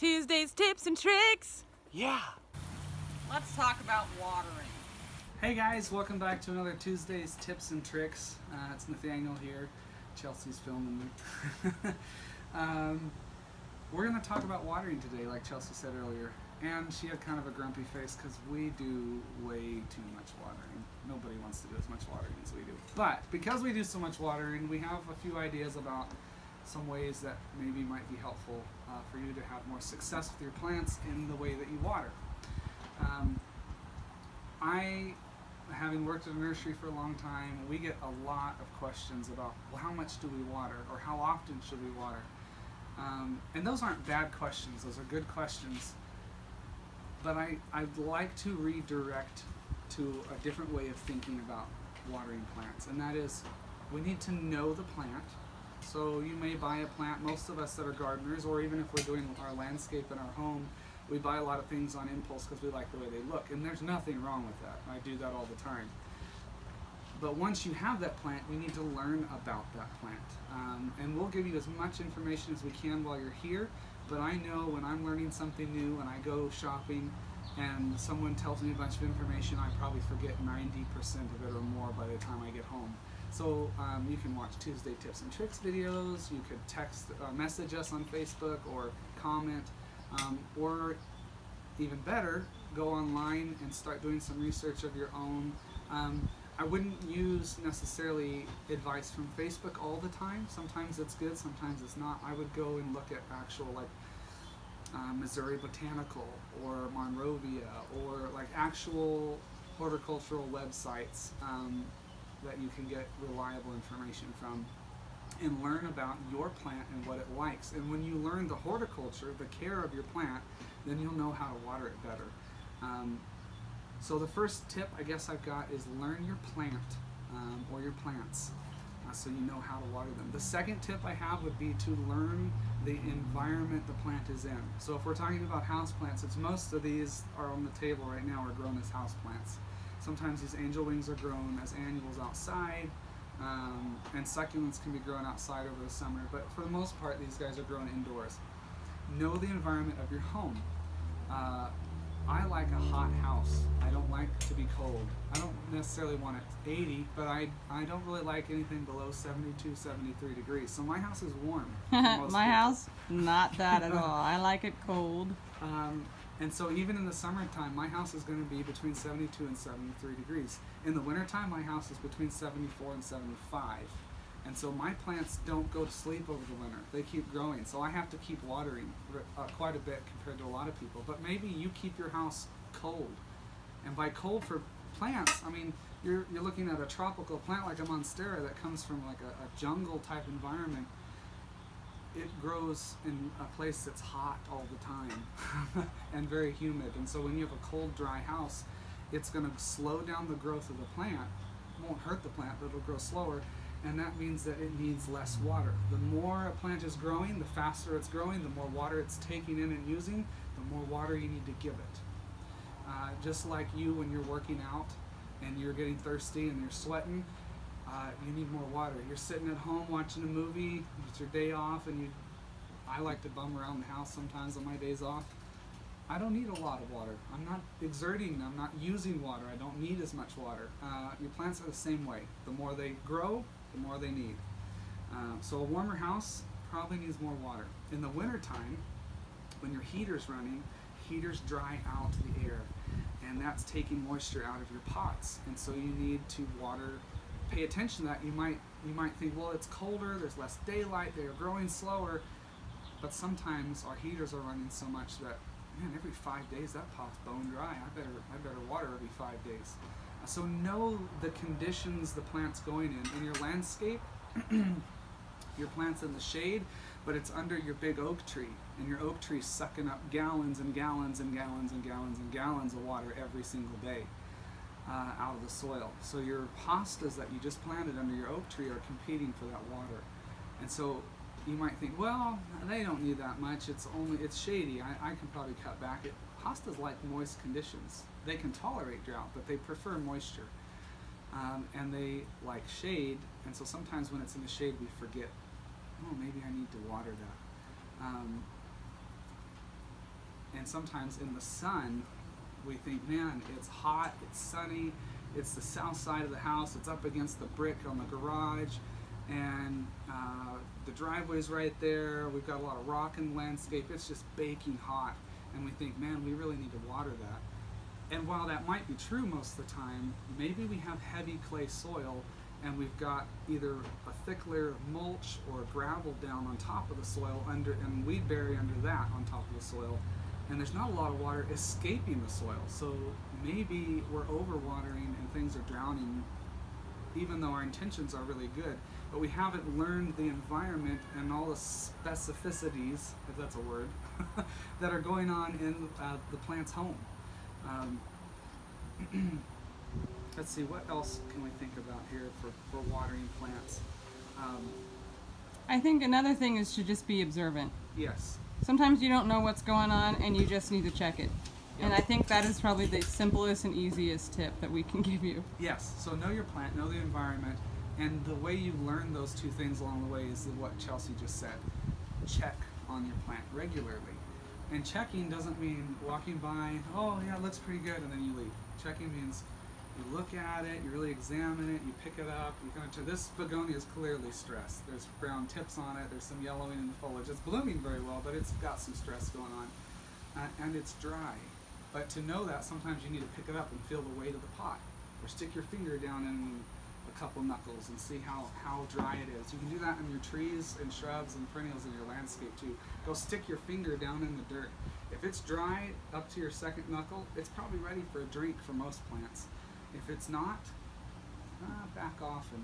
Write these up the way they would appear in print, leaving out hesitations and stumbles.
Tuesday's tips and tricks. Yeah. Let's talk about watering. Hey guys, welcome back to another Tuesday's tips and tricks. It's Nathaniel here. Chelsea's filming me. We're going to talk about watering today, like Chelsea said earlier. And she had kind of a grumpy face because we do way too much watering. Nobody wants to do as much watering as we do. But because we do so much watering, we have a few ideas about some ways that maybe might be helpful for you to have more success with your plants in the way that you water. Having worked at a nursery for a long time, we get a lot of questions about, well, how much do we water, or how often should we water? And those aren't bad questions, those are good questions. But I'd like to redirect to a different way of thinking about watering plants, and that is, we need to know the plant. So you may buy a plant, most of us that are gardeners, or even if we're doing our landscape in our home, we buy a lot of things on impulse because we like the way they look, and there's nothing wrong with that. I do that all the time. But once you have that plant, you need to learn about that plant. And we'll give you as much information as we can while you're here, but I know when I'm learning something new and I go shopping and someone tells me a bunch of information, I probably forget 90% of it or more by the time I get home. So you can watch Tuesday Tips and Tricks videos, you could text, message us on Facebook or comment, or even better, go online and start doing some research of your own. I wouldn't use necessarily advice from Facebook all the time. Sometimes it's good, sometimes it's not. I would go and look at actual Missouri Botanical or Monrovia or like actual horticultural websites that you can get reliable information from and learn about your plant and what it likes. And when you learn the horticulture, the care of your plant, then you'll know how to water it better. So the first tip I guess I've got is learn your plant or your plants so you know how to water them. The second tip I have would be to learn the environment the plant is in. So if we're talking about houseplants, it's most of these are on the table right now are grown as houseplants. Sometimes these angel wings are grown as annuals outside, and succulents can be grown outside over the summer, but for the most part these guys are grown indoors. Know the environment of your home. I like a hot house. I don't like to be cold. I don't necessarily want it 80, but I don't really like anything below 72, 73 degrees. So my house is warm. My house, not that at all. I like it cold. And so even in the summertime, my house is going to be between 72 and 73 degrees. In the wintertime, my house is between 74 and 75. And so my plants don't go to sleep over the winter. They keep growing. So I have to keep watering quite a bit compared to a lot of people. But maybe you keep your house cold. And by cold for plants, I mean, you're looking at a tropical plant like a monstera that comes from like a jungle type environment. It grows in a place that's hot all the time and very humid. And so when you have a cold, dry house, it's going to slow down the growth of the plant. It won't hurt the plant, but it'll grow slower. And that means that it needs less water. The more a plant is growing, the faster it's growing, the more water it's taking in and using, the more water you need to give it. Just like you when you're working out and you're getting thirsty and you're sweating, you need more water. You're sitting at home watching a movie, it's your day off, and I like to bum around the house sometimes on my days off. I don't need a lot of water. I'm not exerting, I'm not using water. I don't need as much water. Your plants are the same way. The more they grow, the more they need. So a warmer house probably needs more water. In the wintertime, when your heater's running, heaters dry out the air, and that's taking moisture out of your pots. And so you need to water. Pay attention to that. You might think, well, it's colder, there's less daylight, they are growing slower, but sometimes our heaters are running so much that, man, every 5 days that pot's bone dry. I better water every 5 days. So know the conditions the plant's going in your landscape. Your plant's in the shade, but it's under your big oak tree, and your oak tree's sucking up gallons and gallons and gallons and gallons and gallons of water every single day out of the soil. So your hostas that you just planted under your oak tree are competing for that water. And so you might think, well, they don't need that much. It's shady. I can probably cut back. Hostas like moist conditions. They can tolerate drought, but they prefer moisture. And they like shade, and so sometimes when it's in the shade we forget, oh, maybe I need to water that. And sometimes in the sun, we think, man, it's hot, it's sunny, it's the south side of the house, it's up against the brick on the garage, and the driveway's right there, we've got a lot of rock in the landscape, it's just baking hot, and we think, man, we really need to water that. And while that might be true most of the time, maybe we have heavy clay soil and we've got either a thick layer of mulch or gravel down on top of the soil and weed berry under that on top of the soil, and there's not a lot of water escaping the soil. So maybe we're overwatering and things are drowning, even though our intentions are really good, but we haven't learned the environment and all the specificities, if that's a word, that are going on in the plant's home. Let's see, what else can we think about here for watering plants? I think another thing is to just be observant. Yes. Sometimes you don't know what's going on and you just need to check it. Yep. And I think that is probably the simplest and easiest tip that we can give you. Yes, so know your plant, know the environment, and the way you learn those two things along the way is what Chelsea just said. Check on your plant regularly. And checking doesn't mean walking by, oh yeah, it looks pretty good, and then you leave. Checking means you look at it, you really examine it, you pick it up, you go into this begonia is clearly stressed. There's brown tips on it, there's some yellowing in the foliage. It's blooming very well, but it's got some stress going on. And it's dry. But to know that, sometimes you need to pick it up and feel the weight of the pot. Or stick your finger down in a couple knuckles and see how dry it is. You can do that in your trees and shrubs and perennials in your landscape too. Go stick your finger down in the dirt. If it's dry up to your second knuckle, it's probably ready for a drink for most plants. If it's not, back off and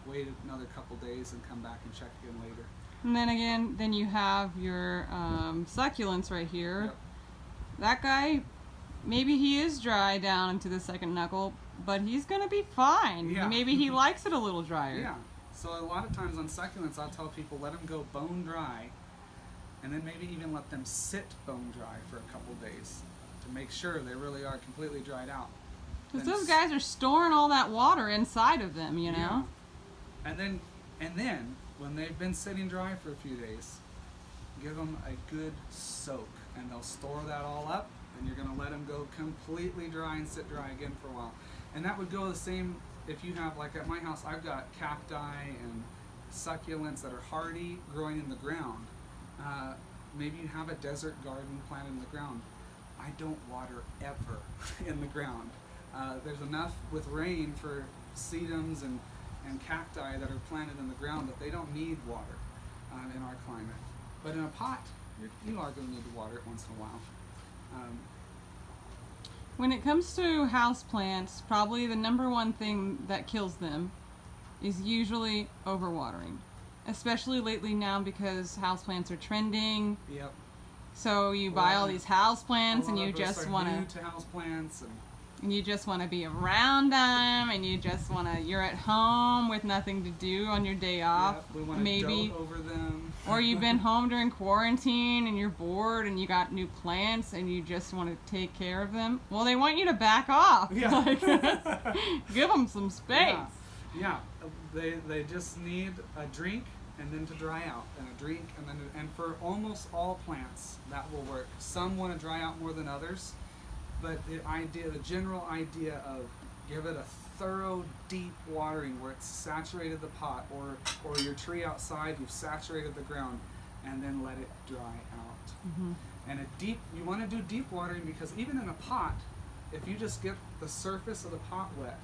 wait another couple days and come back and check again later. And then again, then you have your succulents right here. Yep. That guy, maybe he is dry down into the second knuckle, but he's going to be fine. Yeah. Maybe he likes it a little drier. Yeah. So a lot of times on succulents, I'll tell people let them go bone dry, and then maybe even let them sit bone dry for a couple days to make sure they really are completely dried out. Because Then those guys are storing all that water inside of them, you know? Yeah. And then when they've been sitting dry for a few days, give them a good soak, and they'll store that all up, and you're going to let them go completely dry and sit dry again for a while. And that would go the same if you have, like at my house, I've got cacti and succulents that are hardy growing in the ground. Maybe you have a desert garden planted in the ground. I don't water ever in the ground. There's enough with rain for sedums and cacti that are planted in the ground that they don't need water in our climate. But in a pot, you are going to need to water it once in a while. When it comes to houseplants, probably the number one thing that kills them is usually overwatering. Especially lately now because houseplants are trending. Yep. So you buy all these houseplants and you just want new to houseplants and you just want to be around them, and you just want to, you're at home with nothing to do on your day off. Yep, we want to maybe dote over them. Or you've been home during quarantine and you're bored and you got new plants and you just want to take care of them. Well, they want you to back off. Yeah. Like, give them some space. Yeah. They just need a drink and then to dry out, and a drink, and for almost all plants that will work. Some want to dry out more than others, but the general idea of give it a thorough, deep watering where it's saturated the pot, or your tree outside, you've saturated the ground, and then let it dry out. Mm-hmm. And you want to do deep watering because even in a pot, if you just get the surface of the pot wet,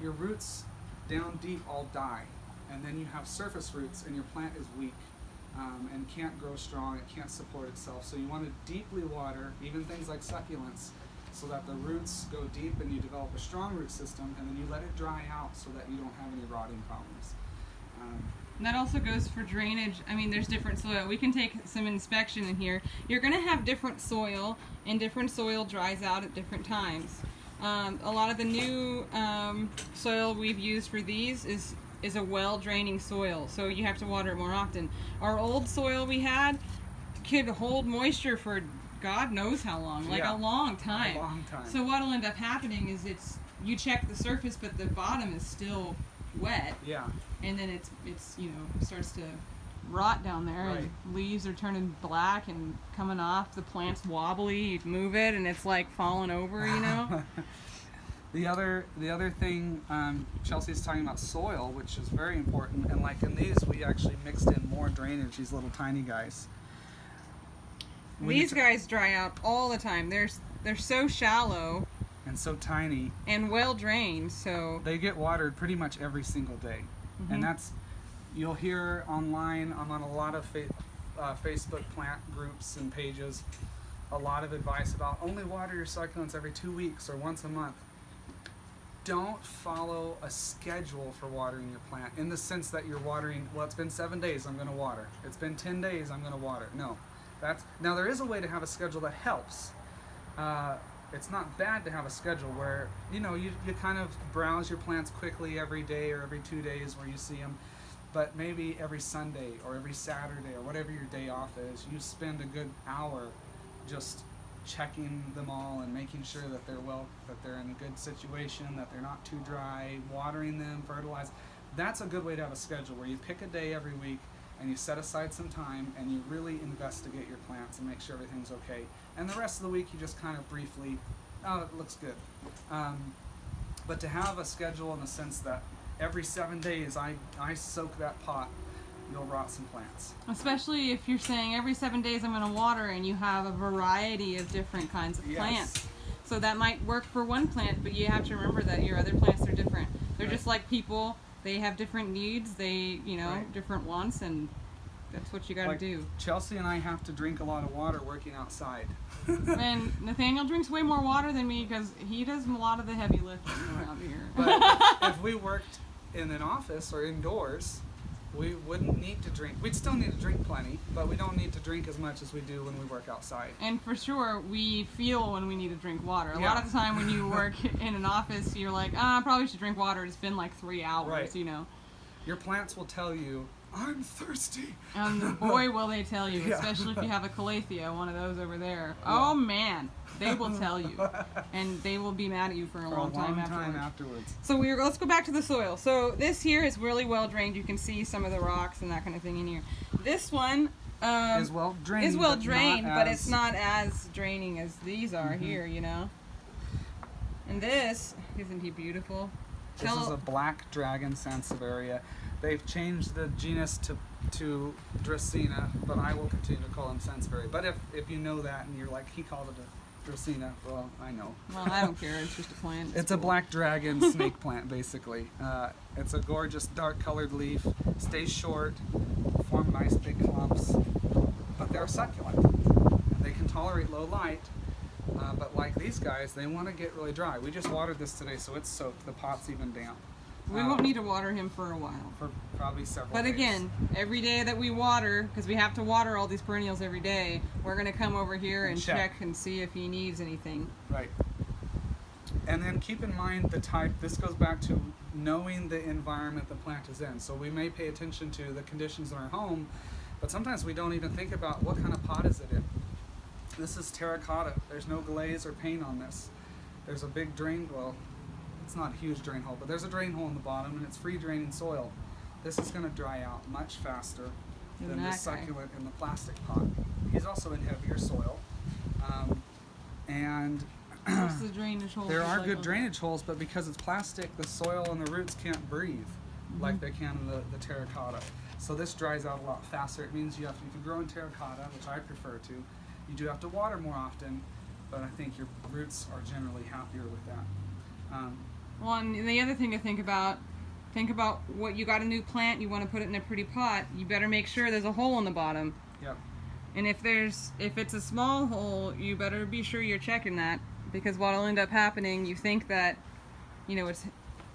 your roots down deep all die. And then you have surface roots and your plant is weak and can't grow strong, it can't support itself. So you want to deeply water, even things like succulents, so that the roots go deep and you develop a strong root system, and then you let it dry out so that you don't have any rotting problems. And that also goes for drainage. I mean, there's different soil. We can take some inspection in here. You're going to have different soil, and different soil dries out at different times. A lot of the new soil we've used for these is a well-draining soil, so you have to water it more often. Our old soil we had could hold moisture for God knows how long, like a long time. A long time. So what'll end up happening is you check the surface, but the bottom is still wet. Yeah. And then it's starts to rot down there, Right. and leaves are turning black and coming off. The plant's wobbly. You move it, and it's like falling over. You know. The other thing, Chelsea's talking about soil, which is very important. And like in these, we actually mixed in more drainage. These little tiny guys. These guys dry out all the time. They're so shallow and so tiny and well drained. So they get watered pretty much every single day. Mm-hmm. And that's, you'll hear online. I'm on a lot of Facebook plant groups and pages. A lot of advice about only water your succulents every 2 weeks or once a month. Don't follow a schedule for watering your plant in the sense that you're watering, well, it's been 7 days, I'm going to water. It's been 10 days, I'm going to water. No. Now there is a way to have a schedule that helps. It's not bad to have a schedule where, you kind of browse your plants quickly every day or every 2 days where you see them. But maybe every Sunday or every Saturday or whatever your day off is, you spend a good hour just checking them all and making sure that they're in a good situation, that they're not too dry, watering them, fertilizing. That's a good way to have a schedule where you pick a day every week and you set aside some time and you really investigate your plants and make sure everything's okay. And the rest of the week you just kind of briefly, oh, it looks good. But to have a schedule in the sense that every 7 days I soak that pot, you'll rot some plants. Especially if you're saying every 7 days I'm going to water and you have a variety of different kinds of plants. So that might work for one plant, but you have to remember that your other plants are different. They're just like people. They have different needs. They, different wants, and that's what you got to do. Chelsea and I have to drink a lot of water working outside. And Nathaniel drinks way more water than me because he does a lot of the heavy lifting around here. But if we worked in an office or indoors, we wouldn't need to drink. We'd still need to drink plenty, but we don't need to drink as much as we do when we work outside. And for sure, we feel when we need to drink water. A Yeah. lot of the time when you work in an office, you're like, I probably should drink water. It's been like 3 hours, Right. Your plants will tell you, I'm thirsty. And boy, will they tell you, Yeah. especially if you have a calathea, one of those over there. Oh, man, they will tell you. And they will be mad at you for a long time afterwards. So let's go back to the soil. So this here is really well drained. You can see some of the rocks and that kind of thing in here. This one is well drained, but it's not as draining as these are here, And this, isn't he beautiful? This is a black dragon sansevieria. They've changed the genus to Dracaena, but I will continue to call him sansevieria. But if you know that and you're like, he called it a Dracaena, well, I know. Well, I don't care. It's just a plant. It's cool. A black dragon snake plant, basically. It's a gorgeous dark-colored leaf, stays short, form nice big clumps, but they're a succulent. And they can tolerate low light, but like these guys, they want to get really dry. We just watered this today, so it's soaked. The pot's even damp. We won't need to water him for a while. For probably several But days. again, every day that we water, because we have to water all these perennials every day, we're going to come over here and check and see if he needs anything. Right. And then keep in mind the type. This goes back to knowing the environment the plant is in. So we may pay attention to the conditions in our home, but sometimes we don't even think about what kind of pot is it in. This is terracotta. There's no glaze or paint on this. There's a big drain, well, it's not a huge drain hole, but there's a drain hole in the bottom and it's free draining soil. This is going to dry out much faster than the succulent in the plastic pot. He's also in heavier soil. And the drainage holes there are good drainage holes, but because it's plastic, the soil and the roots can't breathe like they can in the terracotta. So this dries out a lot faster. It means if you grow in terracotta, which I prefer to, you do have to water more often, but I think your roots are generally happier with that. Well, and the other thing to think about what you got a new plant, you want to put it in a pretty pot, you better make sure there's a hole in the bottom. Yep. And if it's a small hole, you better be sure you're checking that, because what'll end up happening, you think that, you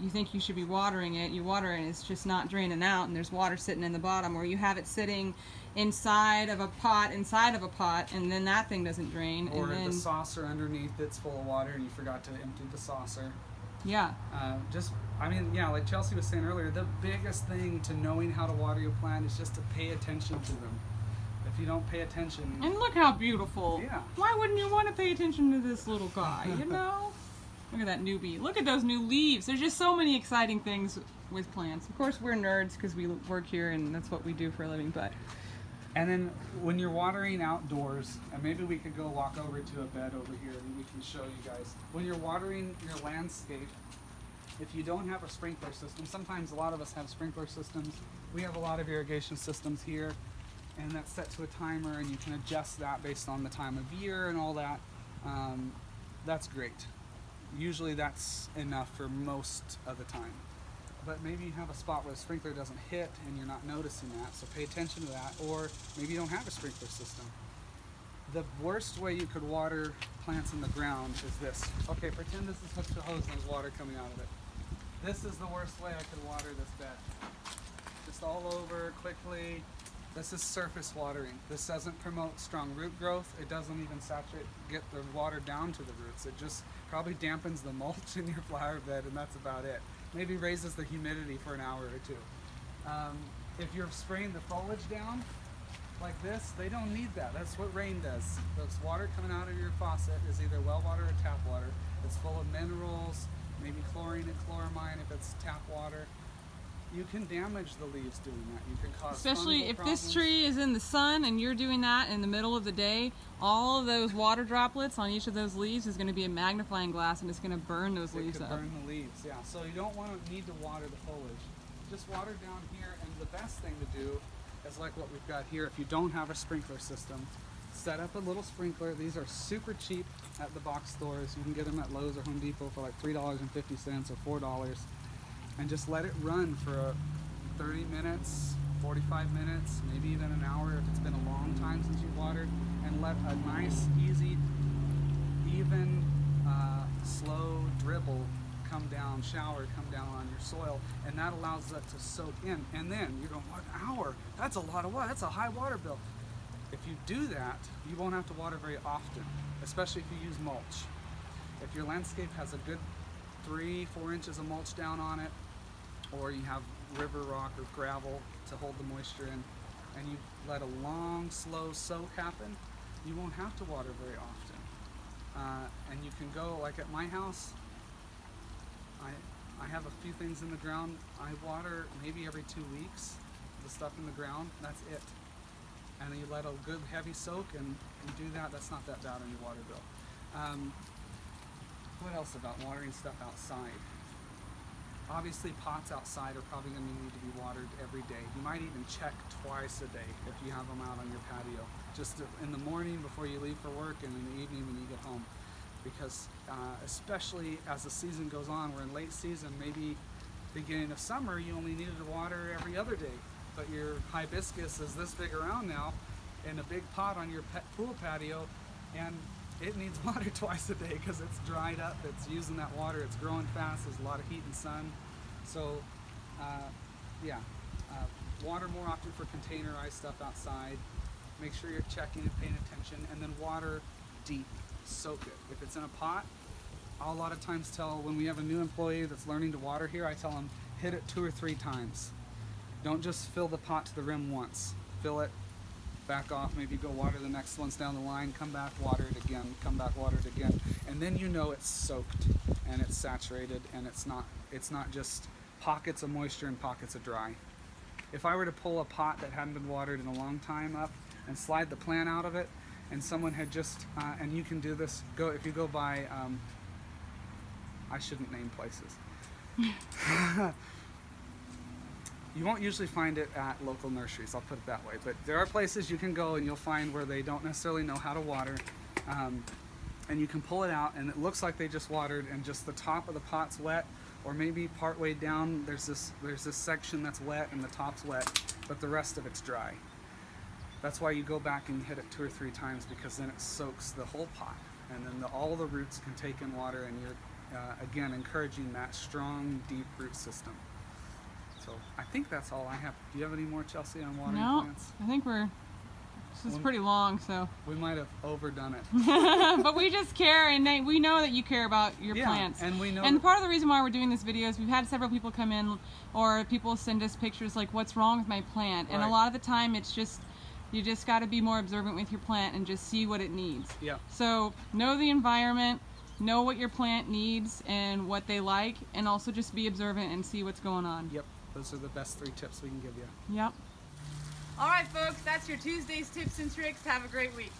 think you should be watering it, you water it and it's just not draining out and there's water sitting in the bottom, or you have it sitting inside of a pot, and then that thing doesn't drain. Or and then, the saucer underneath it's full of water and you forgot to empty the saucer. Yeah. Like Chelsea was saying earlier, the biggest thing to knowing how to water your plant is just to pay attention to them. If you don't pay attention... And look how beautiful. Yeah. Why wouldn't you want to pay attention to this little guy, Look at that newbie. Look at those new leaves. There's just so many exciting things with plants. Of course, we're nerds because we work here and that's what we do for a living. But And then when you're watering outdoors, and maybe we could go walk over to a bed over here and we can show you guys. When you're watering your landscape, if you don't have a sprinkler system, sometimes a lot of us have sprinkler systems. We have a lot of irrigation systems here, and that's set to a timer, and you can adjust that based on the time of year and all that. That's great. Usually that's enough for most of the time. But maybe you have a spot where the sprinkler doesn't hit and you're not noticing that, so pay attention to that. Or maybe you don't have a sprinkler system. The worst way you could water plants in the ground is this. Okay, pretend this is hooked to a hose and there's water coming out of it. This is the worst way I could water this bed. Just all over, quickly. This is surface watering. This doesn't promote strong root growth. It doesn't even get the water down to the roots. It just probably dampens the mulch in your flower bed, and that's about it. Maybe raises the humidity for an hour or two. If you're spraying the foliage down like this, they don't need that. That's what rain does. This water coming out of your faucet is either well water or tap water. It's full of minerals, maybe chlorine and chloramine if it's tap water. You can damage the leaves doing that. You can cause especially fungal if problems. this tree is in the sun and you're doing that in the middle of the day, all of those water droplets on each of those leaves is going to be a magnifying glass and it's going to burn those leaves up. It could burn the leaves, yeah. So you don't need to water the foliage. Just water down here, and the best thing to do is like what we've got here. If you don't have a sprinkler system, set up a little sprinkler. These are super cheap at the box stores. You can get them at Lowe's or Home Depot for like $3.50 or $4. And just let it run for 30 minutes, 45 minutes, maybe even an hour if it's been a long time since you've watered, and let a nice, easy, even, slow dribble shower come down on your soil, and that allows that to soak in. And then you're going, what, an hour? That's a lot of water. That's a high water bill. If you do that, you won't have to water very often, especially if you use mulch. If your landscape has a good 3-4 inches of mulch down on it, or you have river rock or gravel to hold the moisture in, and you let a long, slow soak happen, you won't have to water very often. And you can go, like at my house, I have a few things in the ground. I water maybe every 2 weeks, the stuff in the ground, that's it. And then you let a good heavy soak, and you do that, that's not that bad on your water bill. What else about watering stuff outside? Obviously pots outside are probably going to need to be watered every day. You might even check twice a day if you have them out on your patio. Just in the morning before you leave for work, and in the evening when you get home. Because especially as the season goes on, we're in late season, maybe beginning of summer, you only needed to water every other day. But your hibiscus is this big around now in a big pot on your pool patio, and it needs water twice a day because it's dried up, it's using that water, it's growing fast, there's a lot of heat and sun. So water more often for containerized stuff outside. Make sure you're checking and paying attention, and then water deep, soak it. If it's in a pot, I'll a lot of times tell, when we have a new employee that's learning to water here, I tell them hit it 2 or 3 times. Don't just fill the pot to the rim once. Fill it, back off, maybe go water the next ones down the line, come back, water it again, come back, water it again. And then you know it's soaked and it's saturated, and it's not just pockets of moisture and pockets of dry. If I were to pull a pot that hadn't been watered in a long time up and slide the plant out of it, and someone had just, and you can do this, if you go by, I shouldn't name places. You won't usually find it at local nurseries, I'll put it that way. But there are places you can go and you'll find where they don't necessarily know how to water. And you can pull it out and it looks like they just watered and just the top of the pot's wet, or maybe part way down there's this section that's wet and the top's wet, but the rest of it's dry. That's why you go back and hit it 2 or 3 times, because then it soaks the whole pot. And then all the roots can take in water, and you're, again, encouraging that strong, deep root system. So I think that's all I have. Do you have any more, Chelsea, on watering plants? I think this is pretty long, so. We might have overdone it. But we just care, and we know that you care about your plants. And we know. And part of the reason why we're doing this video is we've had several people come in, or people send us pictures like, what's wrong with my plant? And a lot of the time it's just, you just got to be more observant with your plant and just see what it needs. Yeah. So know the environment, know what your plant needs and what they like, and also just be observant and see what's going on. Yep, those are the best 3 tips we can give you. Yep. All right, folks, that's your Tuesday's tips and tricks. Have a great week.